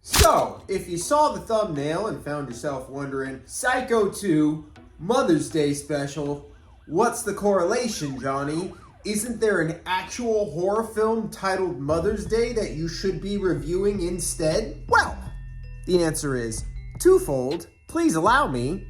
So, if you saw the thumbnail and found yourself wondering, Psycho 2, Mother's Day special, what's the correlation, Johnny? Isn't there an actual horror film titled Mother's Day that you should be reviewing instead? Well, the answer is twofold. Please allow me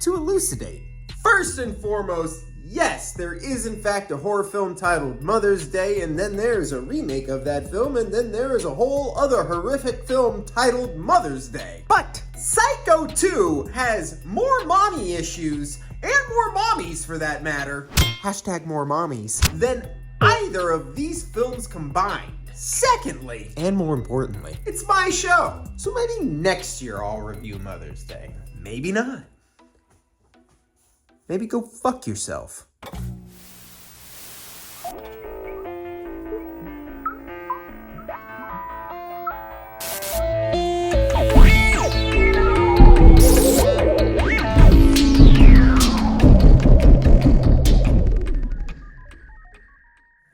to elucidate. First and foremost, yes, there is in fact a horror film titled Mother's Day, and then there's a remake of that film, and then there is a whole other horrific film titled Mother's Day. But Psycho 2 has more mommy issues, and more mommies for that matter, hashtag more mommies, than either of these films combined. Secondly, and more importantly, it's my show, so maybe next year I'll review Mother's Day. Maybe not. Maybe go fuck yourself.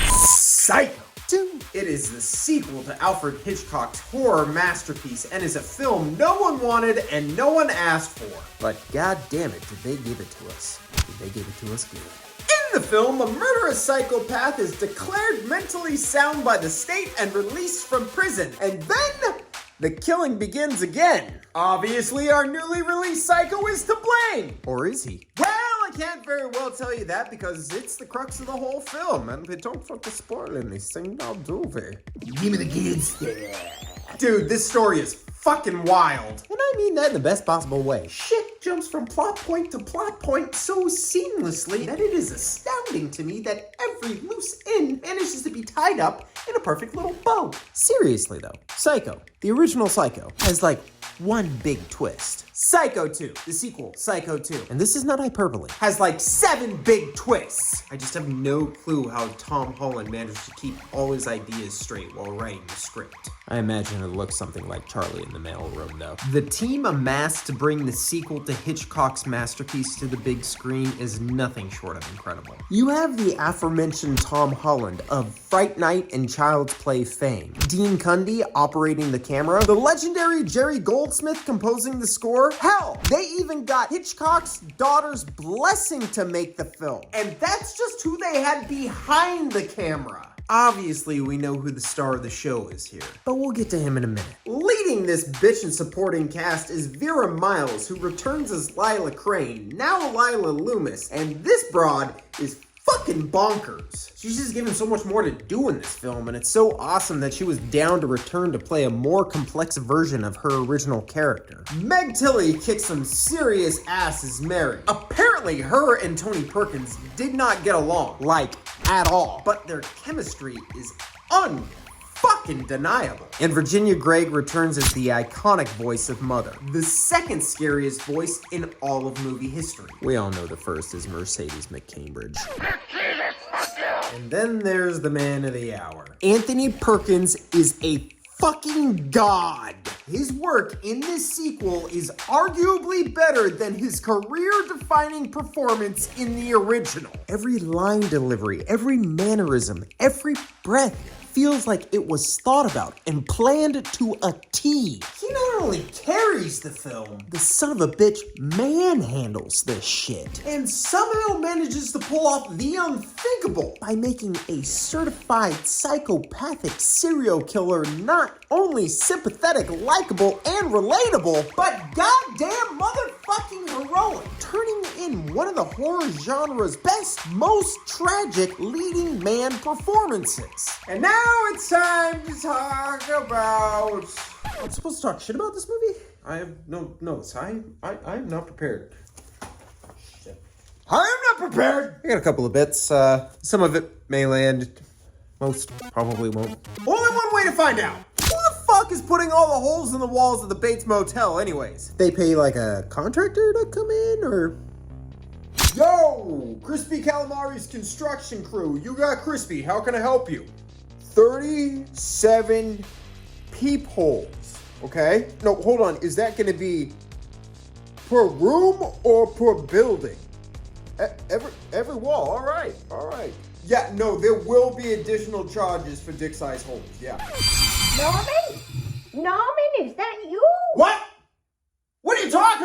Psycho 2. It is the sequel to Alfred Hitchcock's horror masterpiece and is a film no one wanted and no one asked for. But god damn it, did they give it to us? Did they give it to us good? In the film, a murderous psychopath is declared mentally sound by the state and released from prison. And then the killing begins again. Obviously, our newly released Psycho is to blame. Or is he? Well, I can't very well tell you that because it's the crux of the whole film, and we don't want to spoil anything, now do we? Give me the good stuff. Dude, this story is fucking wild. And I mean that in the best possible way. Shit jumps from plot point to plot point so seamlessly that it is astounding to me that every loose end manages to be tied up in a perfect little bow. Seriously though, Psycho, the original Psycho, has like one big twist. Psycho 2, the sequel, Psycho 2, and this is not hyperbole, has like 7 big twists. I just have no clue how Tom Holland managed to keep all his ideas straight while writing the script. I imagine it looks something like Charlie in the mailroom though. The team amassed to bring the sequel to Hitchcock's masterpiece to the big screen is nothing short of incredible. You have the aforementioned Tom Holland of Fright Night and Child's Play fame, Dean Cundey operating the camera, the legendary Jerry Goldsmith composing the score. Hell, they even got Hitchcock's daughter's blessing to make the film. And that's just who they had behind the camera. Obviously, we know who the star of the show is here, but we'll get to him in a minute. Leading this bitch and supporting cast is Vera Miles, who returns as Lila Crane, now Lila Loomis, and this broad is fucking bonkers. She's just given so much more to do in this film, and it's so awesome that she was down to return to play a more complex version of her original character. Meg Tilly kicks some serious ass as Mary. Apparently, her and Tony Perkins did not get along, like, at all, but their chemistry is unfucking deniable. And Virginia Gregg returns as the iconic voice of Mother, the second scariest voice in all of movie history. We all know the first is Mercedes McCambridge. And then there's the man of the hour. Anthony Perkins is a fucking god. His work in this sequel is arguably better than his career-defining performance in the original. Every line delivery, every mannerism, every breath feels like it was thought about and planned to a T. He not only carries the film, the son of a bitch manhandles this shit, and somehow manages to pull off the unthinkable by making a certified psychopathic serial killer not only sympathetic, likable, and relatable, but goddamn motherfucking heroic, turning in one of the horror genre's best, most tragic leading man performances. And now it's time to talk about... I'm supposed to talk shit about this movie? I have no notes. I'm not prepared. Shit. I am not prepared! I got a couple of bits. Some of it may land. Most probably won't. Only one way to find out. Who the fuck is putting all the holes in the walls of the Bates Motel anyways? They pay like a contractor to come in, or... Yo! Crispy Calamari's construction crew. You got Crispy. How can I help you? 37 peepholes, okay? No, hold on. Is that going to be per room or per building? Every wall. All right. Yeah, no, there will be additional charges for dick-sized holes. Yeah. Norman, is that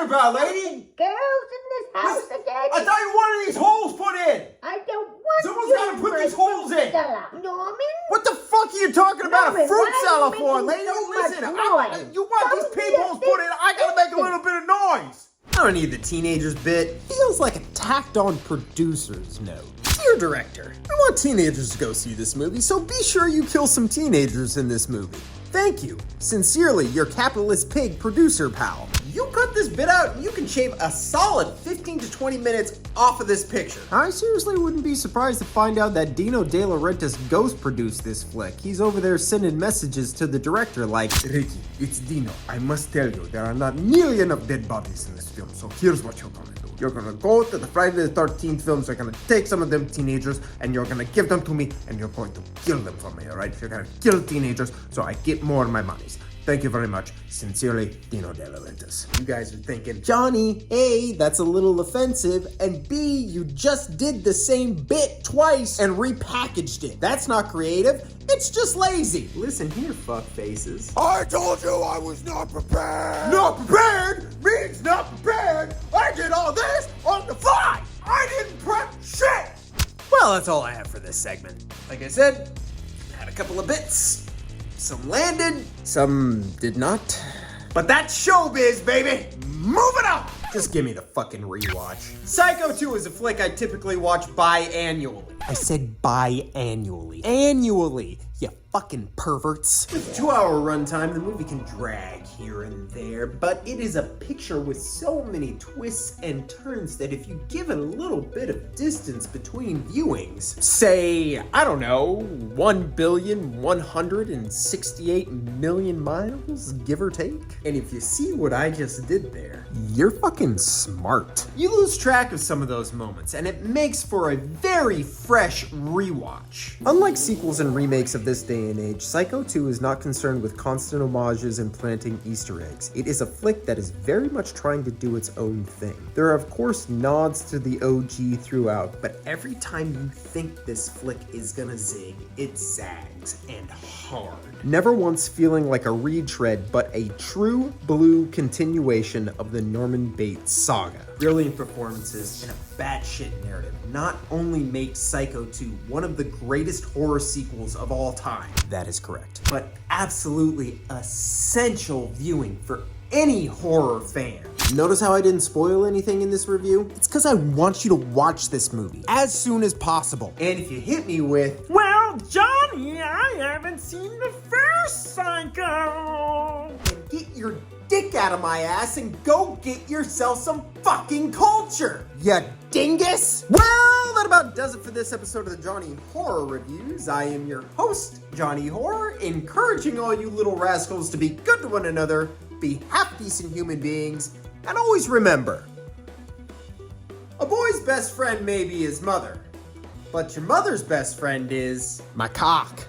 about, lady? Girls in this house again? I thought you wanted these holes put in. I don't want Someone's you gotta put in these my holes in. salad. Norman? What the fuck are you talking about Norman, a fruit why salad are you for, making lady? so Listen, much noise? you want Come these peepholes here, put in, I gotta make a little bit of noise. I don't need the teenagers bit. Feels like a tacked on producer's note. Dear director, I want teenagers to go see this movie, so be sure you kill some teenagers in this movie. Thank you. Sincerely, your capitalist pig producer pal. You cut this bit out and you can shave a solid 15 to 20 minutes off of this picture. I seriously wouldn't be surprised to find out that Dino De Laurentiis ghost produced this flick. He's over there sending messages to the director like, Ricky, it's Dino. I must tell you, there are not nearly enough dead bodies in this film, so here's what you're gonna do. You're gonna go to the Friday the 13th films, you're gonna take some of them teenagers, and you're gonna give them to me, and you're going to kill them for me, alright? You're gonna kill teenagers, so I get more of my monies. Thank you very much. Sincerely, Dino De Laurentiis. You guys are thinking, Johnny, A, that's a little offensive, and B, you just did the same bit twice and repackaged it. That's not creative. It's just lazy. Listen here, fuck faces. I told you I was not prepared. Not prepared means not prepared. I did all this on the fly. I didn't prep shit. Well, that's all I have for this segment. Like I said, had a couple of bits. Some landed, some did not. But that's showbiz, baby! Move it up! Just give me the fucking rewatch. Psycho 2 is a flick I typically watch biannually. I said biannually. Annually, you fucking perverts. With a 2-hour runtime, the movie can drag here and there, but it is a picture with so many twists and turns that if you give it a little bit of distance between viewings, say, I don't know, 1,168,000,000 miles, give or take. And if you see what I just did there, you're fucking smart. You lose track of some of those moments, and it makes for a very fresh rewatch. Unlike sequels and remakes of this day and age, Psycho 2 is not concerned with constant homages and planting Easter eggs. It is a flick that is very much trying to do its own thing. There are of course nods to the OG throughout, but every time you think this flick is gonna zig, it zags, and hard. Never once feeling like a retread, but a true blue continuation of the Norman Bates saga. Brilliant performances and a batshit narrative not only make Psycho 2 one of the greatest horror sequels of all time, that is correct, but absolutely essential viewing for any horror fan. Notice how I didn't spoil anything in this review? It's because I want you to watch this movie as soon as possible. And if you hit me with, well, Johnny, I haven't seen the first Psycho, then get your dick out of my ass and go get yourself some fucking culture, you dingus! Well, that about does it for this episode of the Johnny Horror Reviews. I am your host, Johnny Horror, encouraging all you little rascals to be good to one another, be half-decent human beings, and always remember, a boy's best friend may be his mother, but your mother's best friend is my cock.